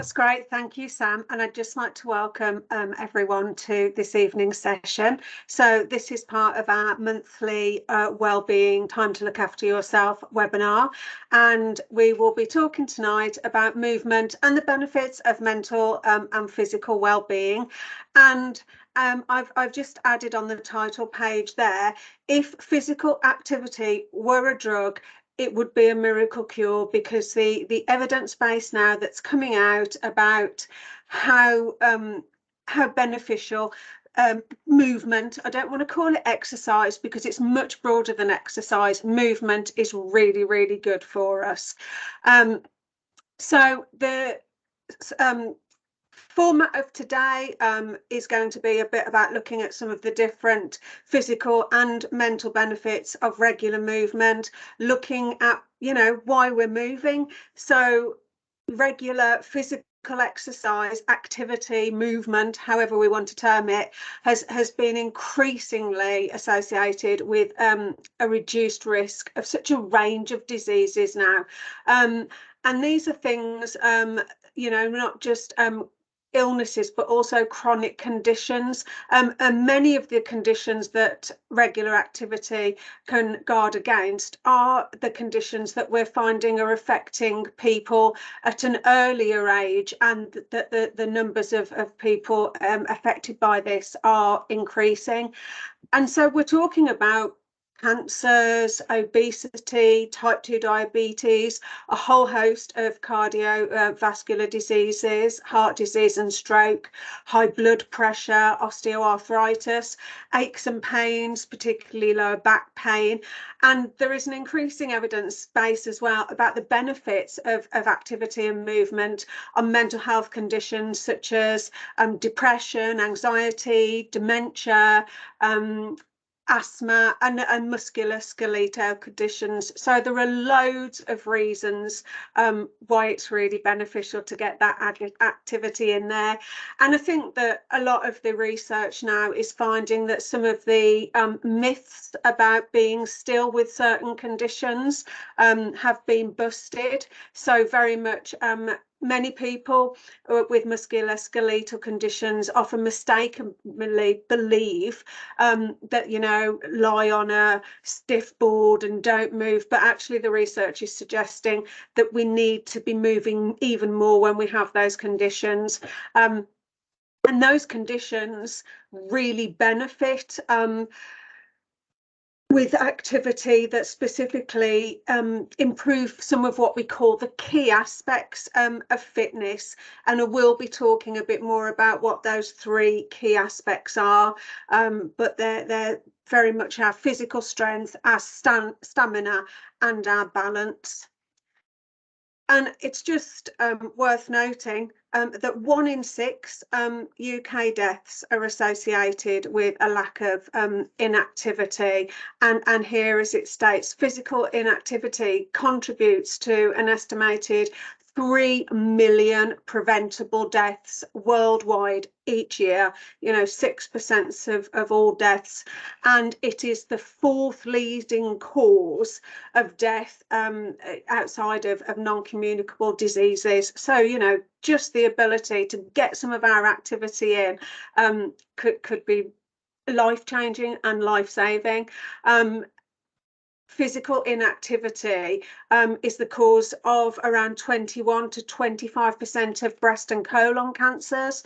That's great. Thank you, Sam. And I'd just like to welcome everyone to this evening's session. So this is part of our monthly Wellbeing Time to Look After Yourself webinar. And we will be talking tonight about movement and the benefits of mental and physical well-being. And I've just added on the title page there, if physical activity were a drug, it would be a miracle cure, because the evidence base now that's coming out about how beneficial movement, I don't want to call it exercise because it's much broader than exercise, movement is really, really good for us. So the format of today is going to be a bit about looking at some of the different physical and mental benefits of regular movement, looking at, why we're moving. So regular physical exercise, activity, movement, however we want to term it, has been increasingly associated with a reduced risk of such a range of diseases now. And these are things, not just illnesses, but also chronic conditions, and many of the conditions that regular activity can guard against are the conditions that we're finding are affecting people at an earlier age, and that the numbers of people affected by this are increasing. And so we're talking about cancers, obesity, type 2 diabetes, a whole host of cardiovascular diseases, heart disease and stroke, high blood pressure, osteoarthritis, aches and pains, particularly lower back pain. And there is an increasing evidence base as well about the benefits of activity and movement on mental health conditions such as depression, anxiety, dementia, asthma and musculoskeletal conditions. So there are loads of reasons why it's really beneficial to get that activity in there. And I think that a lot of the research now is finding that some of the myths about being still with certain conditions have been busted. So very much many people with musculoskeletal conditions often mistakenly believe that, lie on a stiff board and don't move. But actually the research is suggesting that we need to be moving even more when we have those conditions. And those conditions really benefit with activity that specifically improve some of what we call the key aspects of fitness. And I will be talking a bit more about what those three key aspects are, but they're very much our physical strength, our stamina and our balance. And it's just worth noting that 1 in 6 UK deaths are associated with a lack of inactivity. And here, as it states, physical inactivity contributes to an estimated 3 million preventable deaths worldwide each year, 6% of all deaths. And it is the 4th leading cause of death outside of non-communicable diseases. So, just the ability to get some of our activity in could be life-changing and life-saving. Physical inactivity is the cause of around 21 to 25% of breast and colon cancers,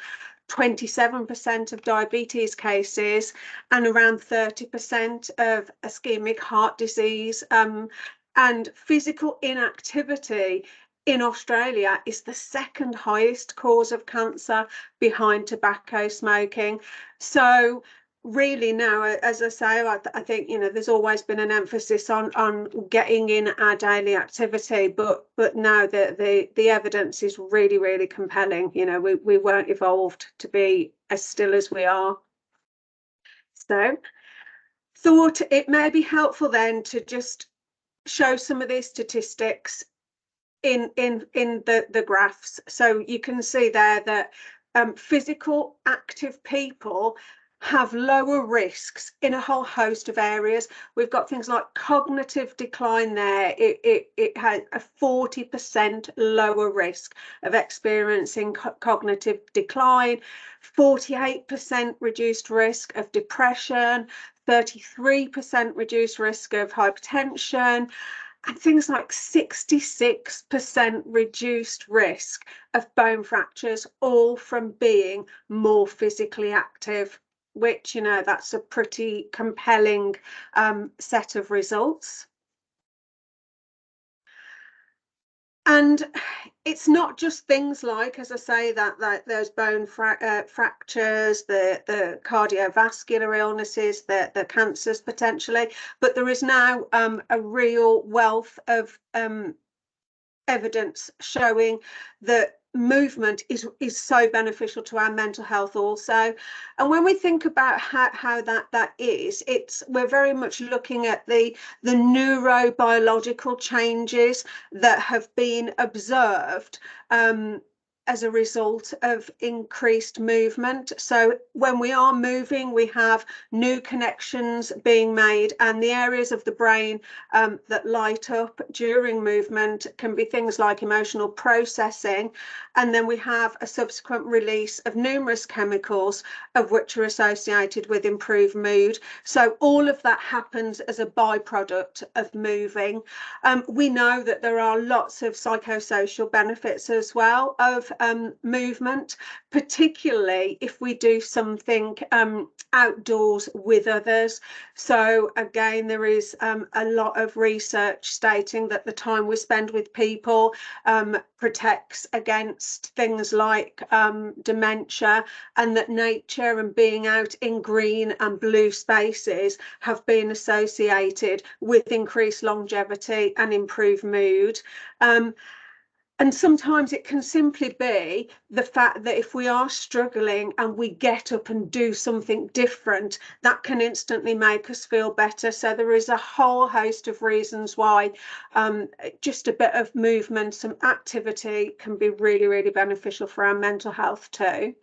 27% of diabetes cases, and around 30% of ischemic heart disease. And physical inactivity in Australia is the 2nd highest cause of cancer behind tobacco smoking. So really now, as I say, I think there's always been an emphasis on getting in our daily activity, but now the evidence is really, really compelling. We weren't evolved to be as still as we are. So thought it may be helpful then to just show some of these statistics in the graphs. So you can see there that physical active people have lower risks in a whole host of areas. We've got things like cognitive decline there. It has a 40% lower risk of experiencing cognitive decline, 48% reduced risk of depression, 33% reduced risk of hypertension, and things like 66% reduced risk of bone fractures, all from being more physically active, which, you know, that's a pretty compelling set of results. And it's not just things like, as I say, that those bone fractures, the cardiovascular illnesses, the cancers potentially, but there is now a real wealth of evidence showing that movement is so beneficial to our mental health also. And when we think about how that is, we're very much looking at the neurobiological changes that have been observed as a result of increased movement. So when we are moving, we have new connections being made, and the areas of the brain that light up during movement can be things like emotional processing, and then we have a subsequent release of numerous chemicals, of which are associated with improved mood. So all of that happens as a byproduct of moving. We know that there are lots of psychosocial benefits as well of movement, particularly if we do something outdoors with others. So again, there is a lot of research stating that the time we spend with people protects against things like dementia, and that nature and being out in green and blue spaces have been associated with increased longevity and improved mood. And sometimes it can simply be the fact that if we are struggling and we get up and do something different, that can instantly make us feel better. So there is a whole host of reasons why just a bit of movement, some activity can be really, really beneficial for our mental health too.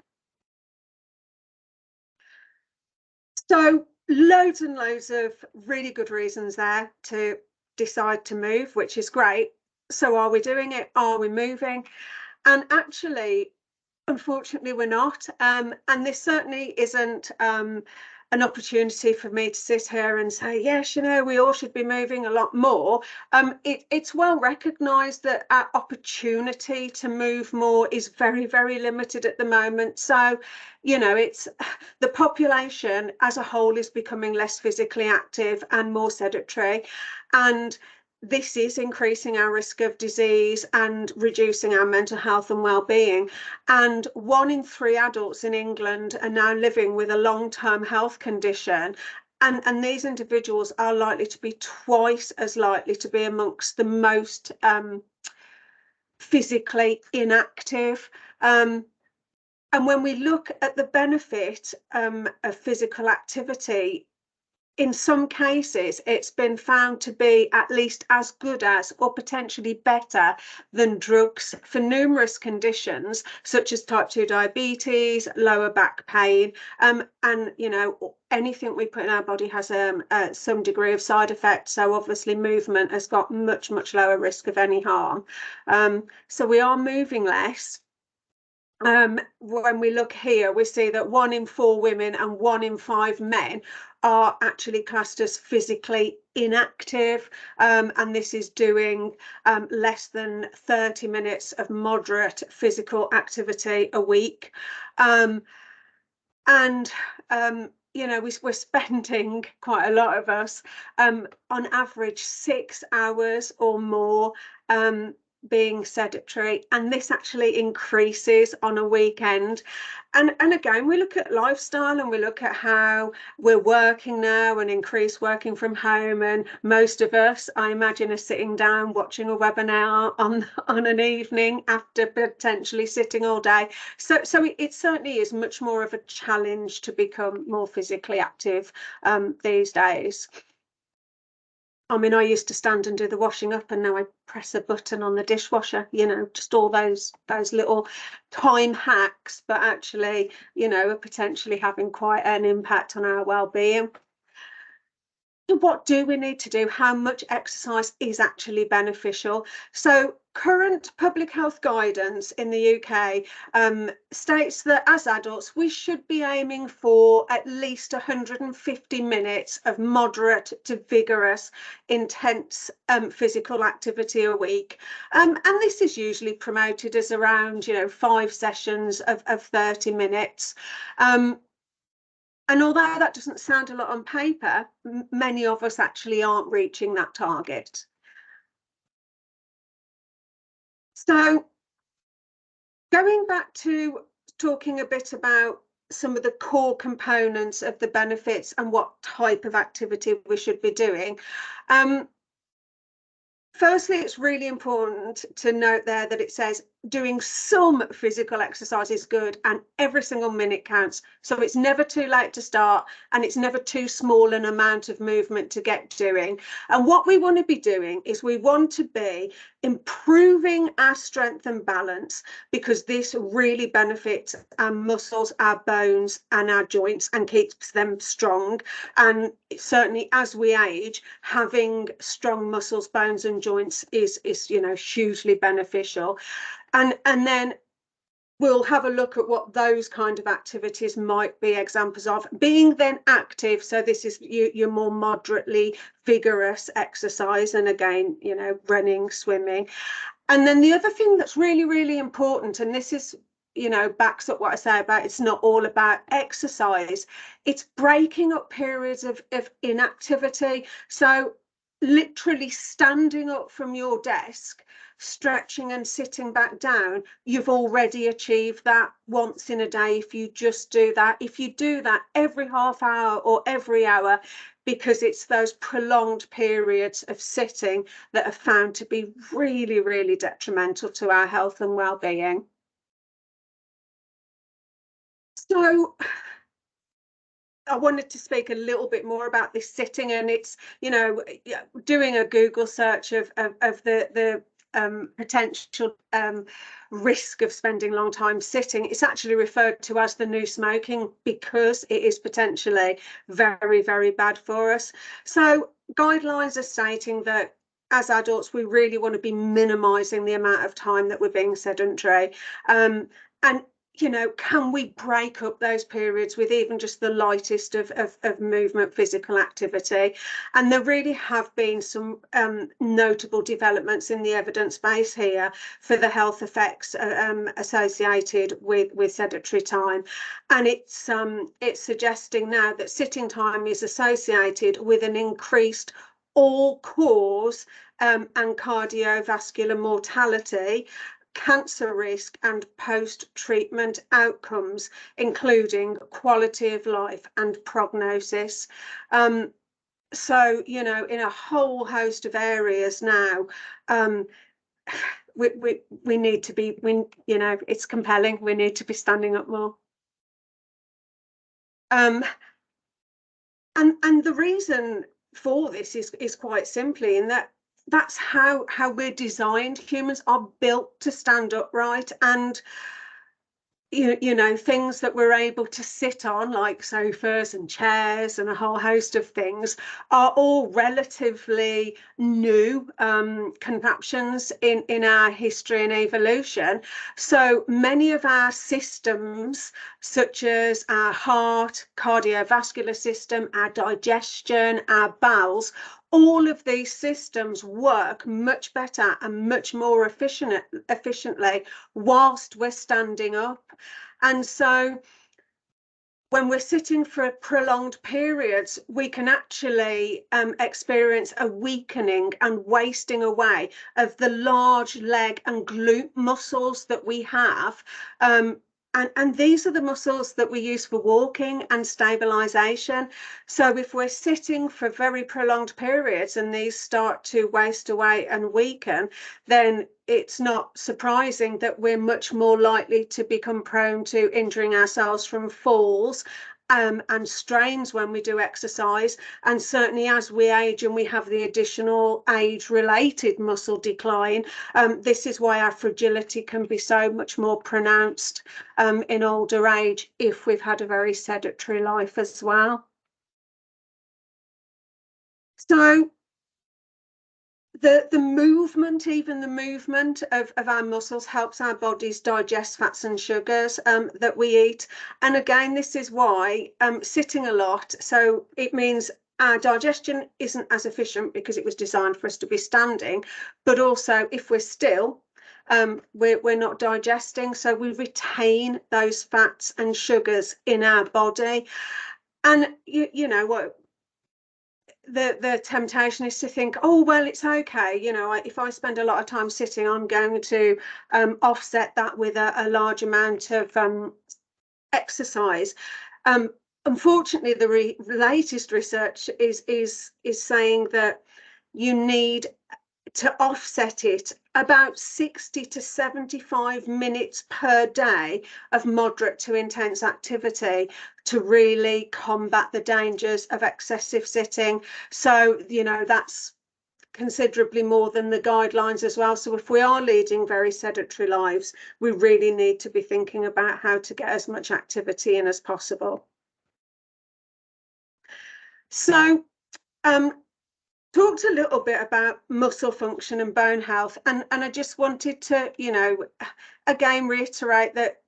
So loads and loads of really good reasons there to decide to move, which is great. So are we doing it? Are we moving? And actually, unfortunately, we're not. And this certainly isn't an opportunity for me to sit here and say, yes, you know, we all should be moving a lot more. It's well recognised that our opportunity to move more is very, very limited at the moment. So, you know, it's the population as a whole is becoming less physically active and more sedentary. And this is increasing our risk of disease and reducing our mental health and well-being. And 1 in 3 adults in England are now living with a long-term health condition. And these individuals are likely to be twice as likely to be amongst the most physically inactive. And when we look at the benefit of physical activity, in some cases, it's been found to be at least as good as or potentially better than drugs for numerous conditions, such as type 2 diabetes, lower back pain, and, you know, anything we put in our body has some degree of side effect. So obviously movement has got much, much lower risk of any harm. So we are moving less. When we look here, we see that 1 in 4 women and 1 in 5 men are actually classed as physically inactive, and this is doing less than 30 minutes of moderate physical activity a week. You know, we're spending, quite a lot of us, on average 6 hours or more being sedentary, and this actually increases on a weekend. And again, we look at lifestyle and we look at how we're working now and increased working from home, and most of us, I imagine, are sitting down watching a webinar on an evening after potentially sitting all day. So it certainly is much more of a challenge to become more physically active these days. I mean, I used to stand and do the washing up, and now I press a button on the dishwasher, you know, just all those little time hacks, but actually, you know, are potentially having quite an impact on our well-being. What do we need to do? How much exercise is actually beneficial? So current public health guidance in the UK states that as adults, we should be aiming for at least 150 minutes of moderate to vigorous, intense physical activity a week. And this is usually promoted as around, you know, 5 sessions of 30 minutes. And although that doesn't sound a lot on paper, many of us actually aren't reaching that target. So going back to talking a bit about some of the core components of the benefits and what type of activity we should be doing. Firstly, it's really important to note there that it says doing some physical exercise is good and every single minute counts. So it's never too late to start, and it's never too small an amount of movement to get doing. And what we want to be doing is we want to be improving our strength and balance, because this really benefits our muscles, our bones and our joints and keeps them strong. And certainly as we age, having strong muscles, bones and joints is you know, hugely beneficial. And then we'll have a look at what those kind of activities might be examples of. Being then active, so this is your more moderately vigorous exercise, and again, you know, running, swimming. And then the other thing that's really, really important, and this is, you know, backs up what I say about it's not all about exercise, it's breaking up periods of inactivity. So literally standing up from your desk, stretching and sitting back down, you've already achieved that once in a day. If you just do that, if you do that every half hour or every hour, because it's those prolonged periods of sitting that are found to be really, really detrimental to our health and well-being. So I wanted to speak a little bit more about this sitting, and it's, you know, doing a Google search of the potential risk of spending long time sitting. It's actually referred to as the new smoking, because it is potentially very, very bad for us. So guidelines are stating that as adults, we really want to be minimizing the amount of time that we're being sedentary. And you know, can we break up those periods with even just the lightest of movement, physical activity? And there really have been some notable developments in the evidence base here for the health effects associated with sedentary time. And it's suggesting now that sitting time is associated with an increased all-cause and cardiovascular mortality, cancer risk and post-treatment outcomes, including quality of life and prognosis. So, you know, in a whole host of areas now, we need to be, you know, it's compelling. We need to be standing up more. And the reason for this is quite simply in that that's how we're designed. Humans are built to stand upright, and you know, things that we're able to sit on, like sofas and chairs and a whole host of things, are all relatively new contraptions in our history and evolution. So many of our systems, such as our heart, cardiovascular system, our digestion, our bowels, all of these systems work much better and much more efficiently whilst we're standing up. And so when we're sitting for prolonged periods, we can actually experience a weakening and wasting away of the large leg and glute muscles that we have. And these are the muscles that we use for walking and stabilization. So if we're sitting for very prolonged periods and these start to waste away and weaken, then it's not surprising that we're much more likely to become prone to injuring ourselves from falls and strains when we do exercise. And certainly as we age and we have the additional age-related muscle decline, this is why our fragility can be so much more pronounced in older age if we've had a very sedentary life as well. So the movement, even the movement of our muscles, helps our bodies digest fats and sugars that we eat. And again, this is why sitting a lot, so it means our digestion isn't as efficient because it was designed for us to be standing, but also if we're still, we're not digesting, so we retain those fats and sugars in our body. And you know what, the temptation is to think, oh well, it's okay, you know, if I spend a lot of time sitting, I'm going to offset that with a large amount of exercise. Unfortunately, the latest research is saying that you need to offset it about 60 to 75 minutes per day of moderate to intense activity to really combat the dangers of excessive sitting. So, you know, that's considerably more than the guidelines as well. So if we are leading very sedentary lives, we really need to be thinking about how to get as much activity in as possible. So talked a little bit about muscle function and bone health, and I just wanted to, you know, again reiterate that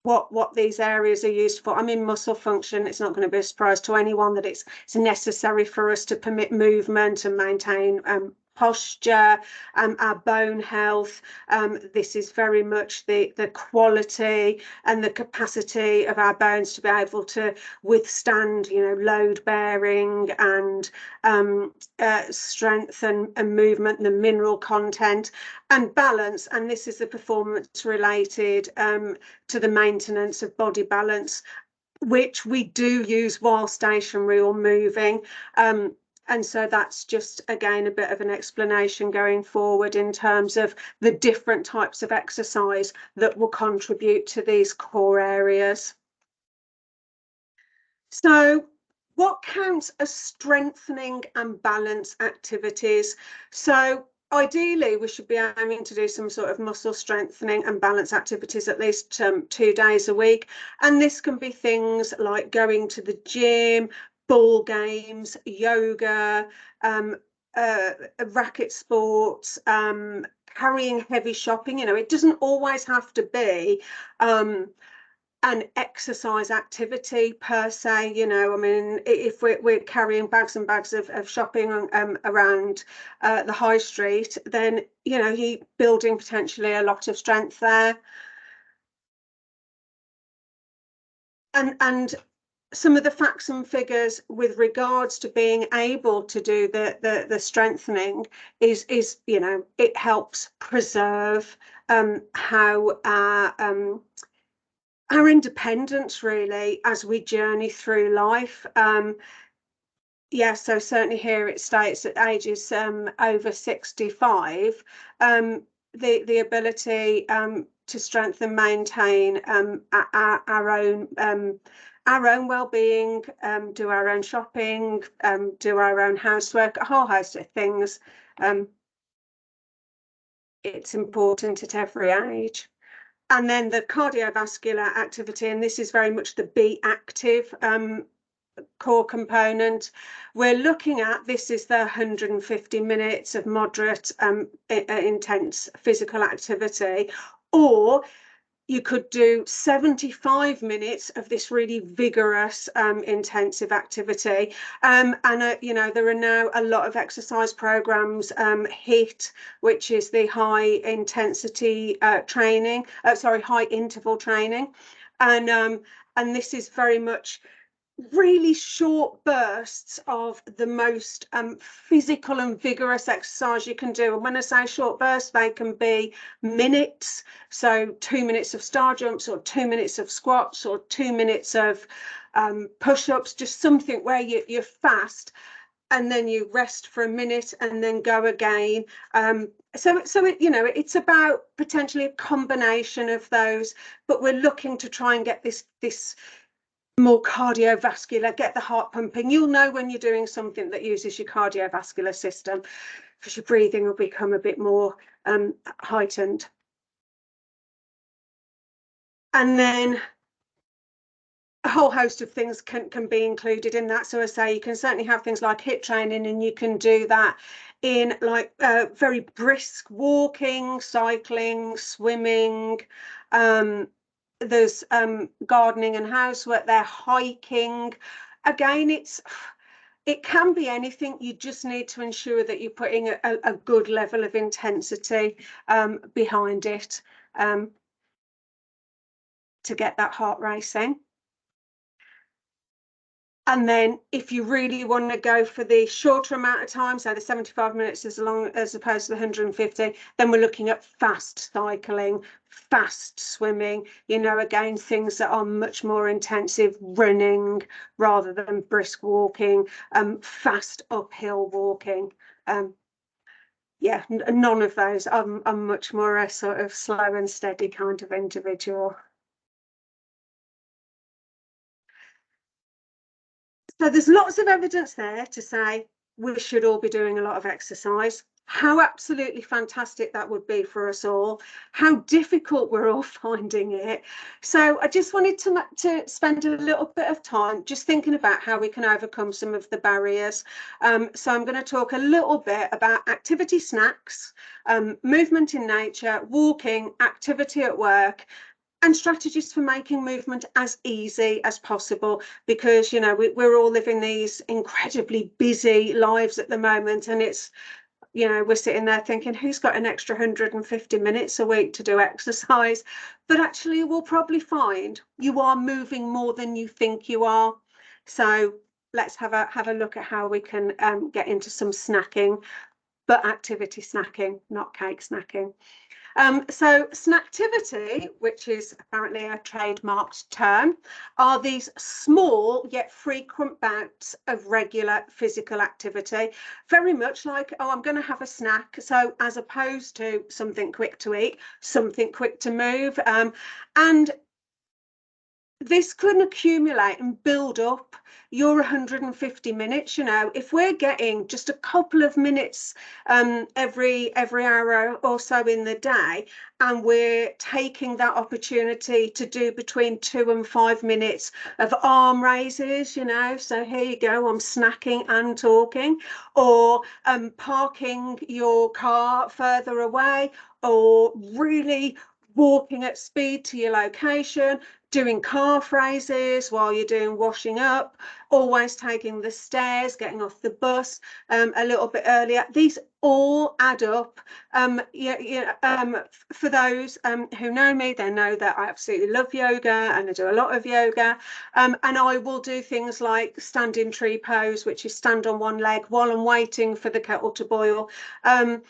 what these areas are used for. I mean, muscle function, it's not going to be a surprise to anyone that it's necessary for us to permit movement and maintain posture, our bone health. This is very much the quality and the capacity of our bones to be able to withstand, you know, load bearing and strength and movement, the mineral content and balance. And this is the performance related to the maintenance of body balance, which we do use while stationary or moving. And so that's just, again, a bit of an explanation going forward in terms of the different types of exercise that will contribute to these core areas. So what counts as strengthening and balance activities? So ideally, we should be aiming to do some sort of muscle strengthening and balance activities at least 2 days a week. And this can be things like going to the gym, ball games, yoga, racket sports, carrying heavy shopping. You know, it doesn't always have to be an exercise activity per se. You know, I mean, if we're carrying bags and bags of shopping around the high street, then, you know, you're building potentially a lot of strength there. And some of the facts and figures with regards to being able to do the strengthening is, you know, it helps preserve how our independence really as we journey through life. Yeah, so certainly here it states at ages over 65, the ability to strengthen, maintain our own well-being, do our own shopping, do our own housework, a whole host of things. It's important at every age. And then the cardiovascular activity, and this is very much the be active core component. We're looking at, this is the 150 minutes of moderate intense physical activity, or you could do 75 minutes of this really vigorous intensive activity. You know, there are now a lot of exercise programs, HIIT, which is the high intensity training, high interval training, and this is very much really short bursts of the most physical and vigorous exercise you can do. And when I say short bursts, they can be minutes, so 2 minutes of star jumps or 2 minutes of squats or 2 minutes of push-ups, just something where you're fast and then you rest for a minute and then go again. So it, you know, it's about potentially a combination of those, but we're looking to try and get this more cardiovascular, get the heart pumping. You'll know when you're doing something that uses your cardiovascular system, because your breathing will become a bit more heightened. And then a whole host of things can be included in that. So I say you can certainly have things like HIIT training, and you can do that in like very brisk walking, cycling, swimming. There's gardening and housework there, hiking. Again, it can be anything. You just need to ensure that you're putting a good level of intensity behind it to get that heart racing. And then if you really want to go for the shorter amount of time, so the 75 minutes as opposed to the 150, then we're looking at fast cycling, fast swimming, you know, again, things that are much more intensive, running rather than brisk walking, fast uphill walking. Yeah, none of those. I'm much more a sort of slow and steady kind of individual. So there's lots of evidence there to say we should all be doing a lot of exercise. How absolutely fantastic that would be for us all. How difficult we're all finding it. So I just wanted to spend a little bit of time just thinking about how we can overcome some of the barriers. So I'm going to talk a little bit about activity snacks, movement in nature, walking, activity at work, and strategies for making movement as easy as possible, because you know we're all living these incredibly busy lives at the moment, and it's, you know, we're sitting there thinking, who's got an extra 150 minutes a week to do exercise? But actually we'll probably find you are moving more than you think you are. So let's have a look at how we can get into some snacking, but activity snacking, not cake snacking. So snacktivity, which is apparently a trademarked term, are these small yet frequent bouts of regular physical activity, very much like, oh, I'm going to have a snack. So as opposed to something quick to eat, something quick to move. And this can accumulate and build up your 150 minutes. You know, if we're getting just a couple of minutes every hour or so in the day, and we're taking that opportunity to do between 2 and 5 minutes of arm raises, you know, so here you go, I'm snacking and talking, or parking your car further away, or really walking at speed to your location, doing calf raises while you're doing washing up, always taking the stairs, getting off the bus a little bit earlier. These all add up. For those who know me, they know that I absolutely love yoga, and I do a lot of yoga. And I will do things like standing tree pose, which is stand on one leg while I'm waiting for the kettle to boil. And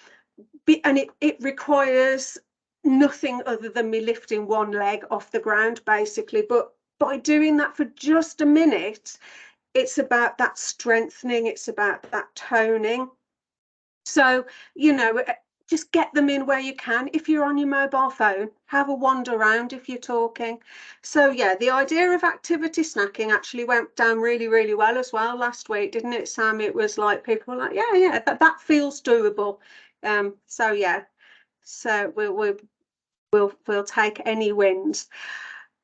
it requires nothing other than me lifting one leg off the ground, basically. But by doing that for just a minute, it's about that strengthening, it's about that toning. So, you know, just get them in where you can. If you're on your mobile phone, have a wander around if you're talking. So yeah, the idea of activity snacking actually went down really, really well as well last week, didn't it, Sam? It was like people were like, yeah, that feels doable. So yeah, so we'll take any wins.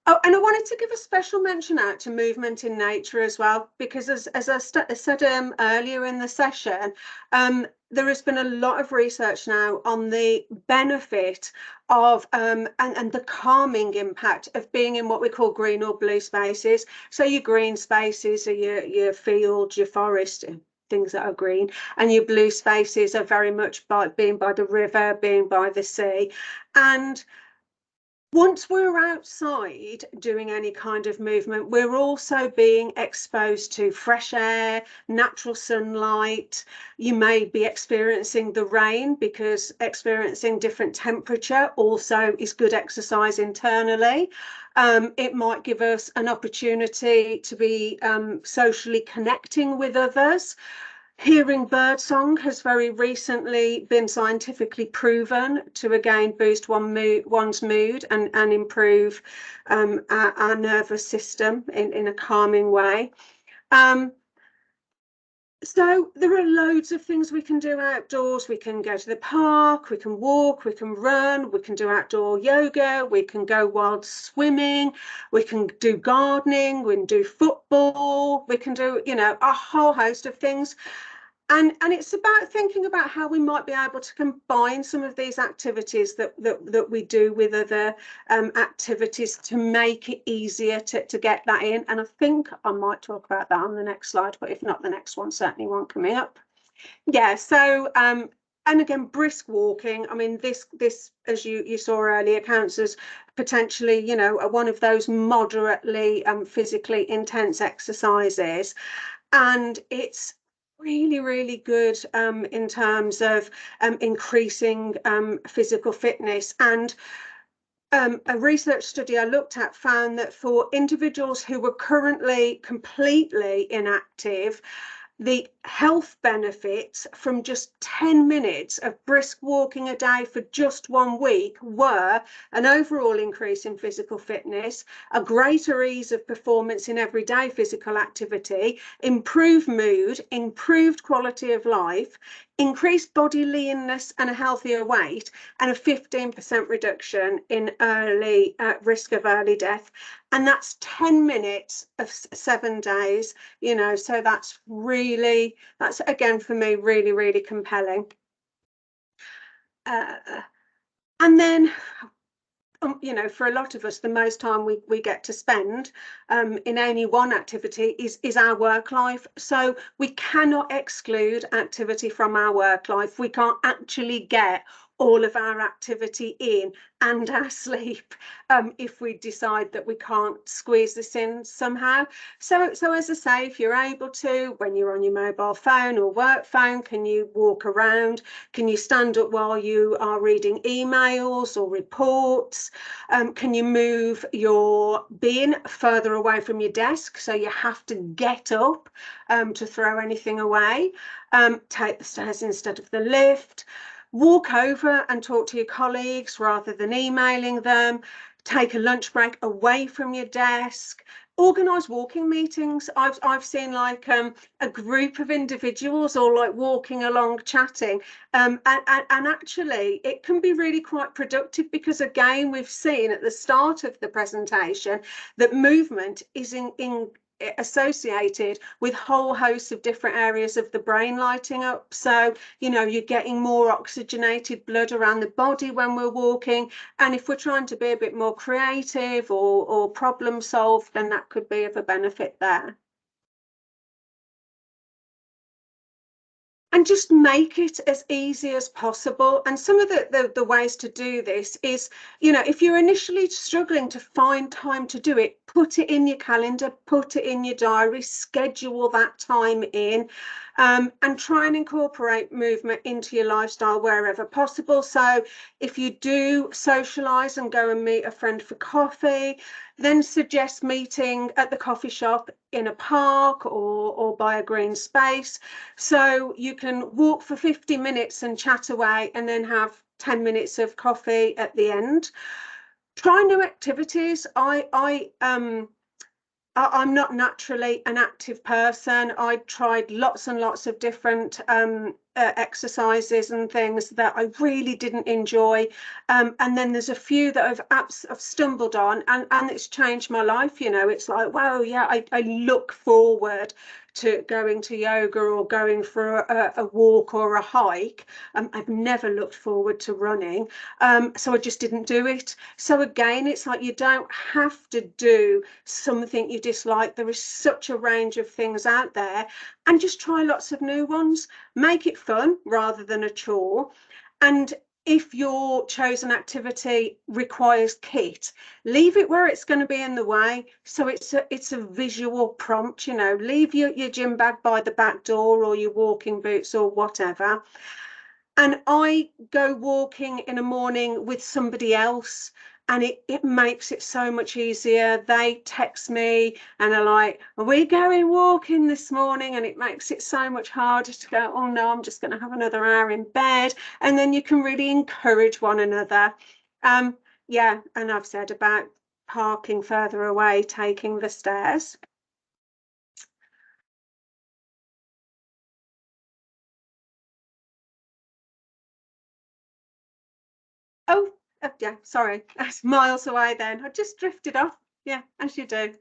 Oh, and I wanted to give a special mention out to movement in nature as well, because as I said earlier in the session, there has been a lot of research now on the benefit of and the calming impact of being in what we call green or blue spaces. So your green spaces are your fields, your forest, things that are green, and your blue spaces are very much being by the river, being by the sea. And once we're outside doing any kind of movement, we're also being exposed to fresh air, natural sunlight. You may be experiencing the rain, because experiencing different temperature also is good exercise internally. It might give us an opportunity to be socially connecting with others. Hearing birdsong has very recently been scientifically proven to again boost one's mood and improve our nervous system in a calming way. So there are loads of things we can do outdoors. We can go to the park, we can walk, we can run, we can do outdoor yoga, we can go wild swimming, we can do gardening, we can do football, we can do, you know, a whole host of things. And it's about thinking about how we might be able to combine some of these activities that we do with other activities to make it easier to get that in. And I think I might talk about that on the next slide, but if not, the next one, certainly one coming up. Yeah, so and again, brisk walking. I mean, this as you saw earlier counts as potentially, you know, one of those moderately physically intense exercises, and it's really good in terms of increasing physical fitness. And a research study I looked at found that for individuals who were currently completely inactive, the health benefits from just 10 minutes of brisk walking a day for just 1 week were an overall increase in physical fitness, a greater ease of performance in everyday physical activity, improved mood, improved quality of life, increased body leanness and a healthier weight, and a 15% reduction in early risk of early death. And that's 10 minutes of 7 days, you know, so that's again for me really compelling. And then you know, for a lot of us, the most time we get to spend in any one activity is our work life. So we cannot exclude activity from our work life. We can't actually get all of our activity in and our sleep if we decide that we can't squeeze this in somehow. So as I say, if you're able to, when you're on your mobile phone or work phone, can you walk around? Can you stand up while you are reading emails or reports? Can you move your bin further away from your desk so you have to get up to throw anything away? Take the stairs instead of the lift. Walk over and talk to your colleagues rather than emailing them. Take a lunch break away from your desk. Organise walking meetings. I've seen like a group of individuals all like walking along chatting, and actually it can be really quite productive, because again we've seen at the start of the presentation that movement is associated with whole hosts of different areas of the brain lighting up. So, you know, you're getting more oxygenated blood around the body when we're walking. And if we're trying to be a bit more creative or problem solve, then that could be of a benefit there. And just make it as easy as possible. And some of the ways to do this is, you know, if you're initially struggling to find time to do it, put it in your calendar, put it in your diary, schedule that time in, and try and incorporate movement into your lifestyle wherever possible. So if you do socialise and go and meet a friend for coffee, then suggest meeting at the coffee shop in a park or by a green space, so you can walk for 50 minutes and chat away and then have 10 minutes of coffee at the end. Try new activities. I'm not naturally an active person. I tried lots and lots of different exercises and things that I really didn't enjoy. And then there's a few that I've stumbled on and it's changed my life. You know, it's like, wow, yeah, I look forward to going to yoga or going for a walk or a hike. I've never looked forward to running. So I just didn't do it. So again, it's like you don't have to do something you dislike. There is such a range of things out there, and just try lots of new ones. Make it fun rather than a chore. And if your chosen activity requires kit, leave it where it's going to be in the way. So it's a visual prompt, you know, leave your gym bag by the back door or your walking boots or whatever. And I go walking in a morning with somebody else. and it makes it so much easier. They text me and are like, are we going walking this morning? And it makes it so much harder to go, oh no, I'm just going to have another hour in bed. And then you can really encourage one another. Yeah, and I've said about parking further away, taking the stairs. Oh, yeah, sorry, that's miles away then. I just drifted off. Yeah, as you do.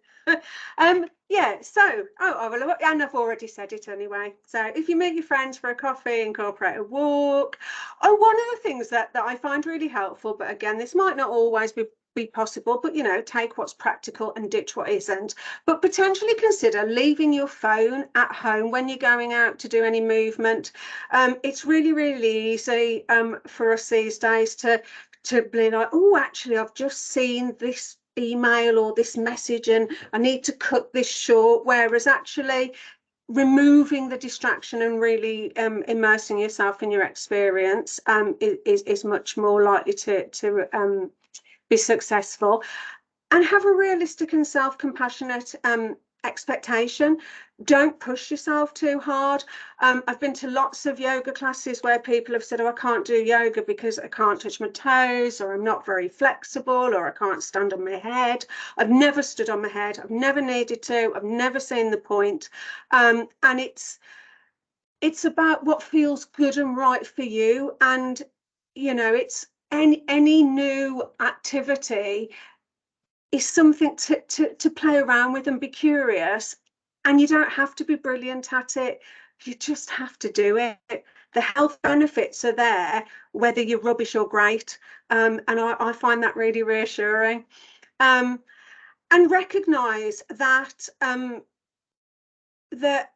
Yeah, so, and I've already said it anyway. So if you meet your friends for a coffee, incorporate a walk. Oh, one of the things that I find really helpful, but again, this might not always be possible, but take what's practical and ditch what isn't. But potentially consider leaving your phone at home when you're going out to do any movement. It's really, really easy for us these days to be like, oh, actually, I've just seen this email or this message and I need to cut this short, whereas actually removing the distraction and really immersing yourself in your experience is much more likely to be successful. And have a realistic and self-compassionate expectation. Don't push yourself too hard. I've been to lots of yoga classes where people have said, oh, I can't do yoga because I can't touch my toes, or I'm not very flexible, or I can't stand on my head. I've never stood on my head. I've never needed to. I've never seen the point. And it's about what feels good and right for you. And, it's any new activity is something to play around with and be curious. And you don't have to be brilliant at it. You just have to do it. The health benefits are there, whether you're rubbish or great. And I find that really reassuring. And recognise that that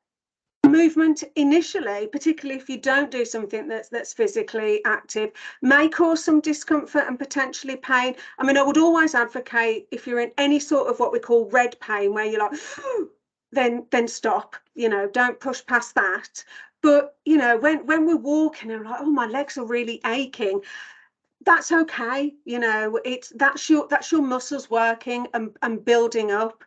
movement initially, particularly if you don't do something that's physically active, may cause some discomfort and potentially pain. I mean, I would always advocate, if you're in any sort of what we call red pain, where you're like, then stop, don't push past that. But when we're walking and we're like, oh, my legs are really aching, that's okay. That's your muscles working and building up.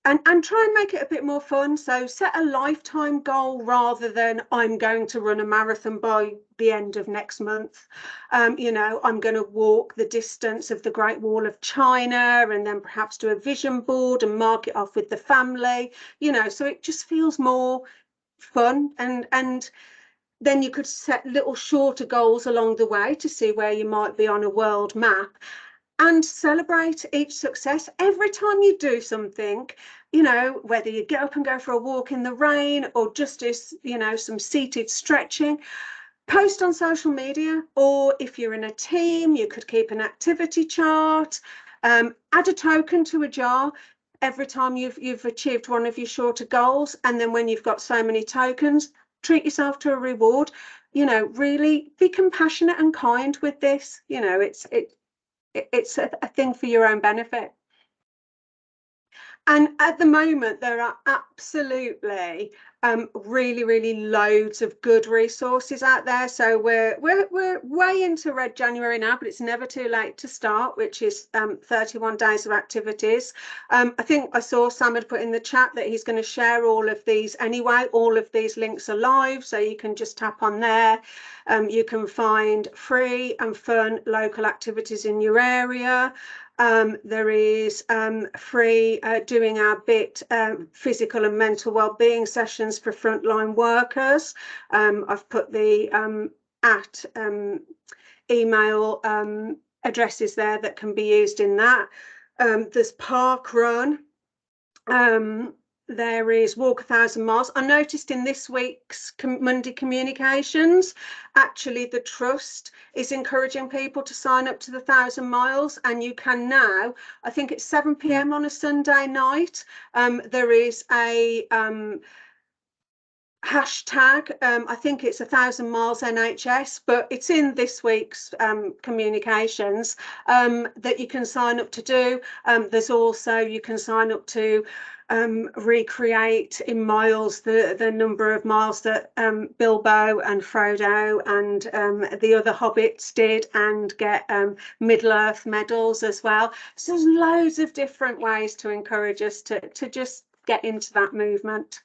And try and make it a bit more fun. So set a lifetime goal rather than I'm going to run a marathon by the end of next month. I'm going to walk the distance of the Great Wall of China, and then perhaps do a vision board and mark it off with the family, so it just feels more fun. And then you could set little shorter goals along the way to see where you might be on a world map. And celebrate each success every time you do something, whether you get up and go for a walk in the rain or just do, some seated stretching. Post on social media, or if you're in a team, you could keep an activity chart. Add a token to a jar every time you've achieved one of your shorter goals. And then when you've got so many tokens, treat yourself to a reward. Really be compassionate and kind with this. It's a thing for your own benefit. And at the moment, there are absolutely really, really loads of good resources out there. So we're way into Red January now, but it's never too late to start, which is 31 days of activities. I think I saw Sam had put in the chat that he's going to share all of these anyway. All of these links are live, so you can just tap on there. You can find free and fun local activities in your area. There is free doing our bit physical and mental wellbeing sessions for frontline workers. I've put the email addresses there that can be used in that. There's Park Run. There is Walk 1,000 Miles. I noticed in this week's Monday communications, actually the Trust is encouraging people to sign up to the 1,000 miles, and you can now, I think it's 7 p.m. on a Sunday night. There is a hashtag, I think it's 1,000 miles NHS, but it's in this week's communications that you can sign up to do. There's also, you can sign up to recreate in miles the number of miles that Bilbo and Frodo and the other hobbits did, and get Middle-earth medals as well. So there's loads of different ways to encourage us to just get into that movement.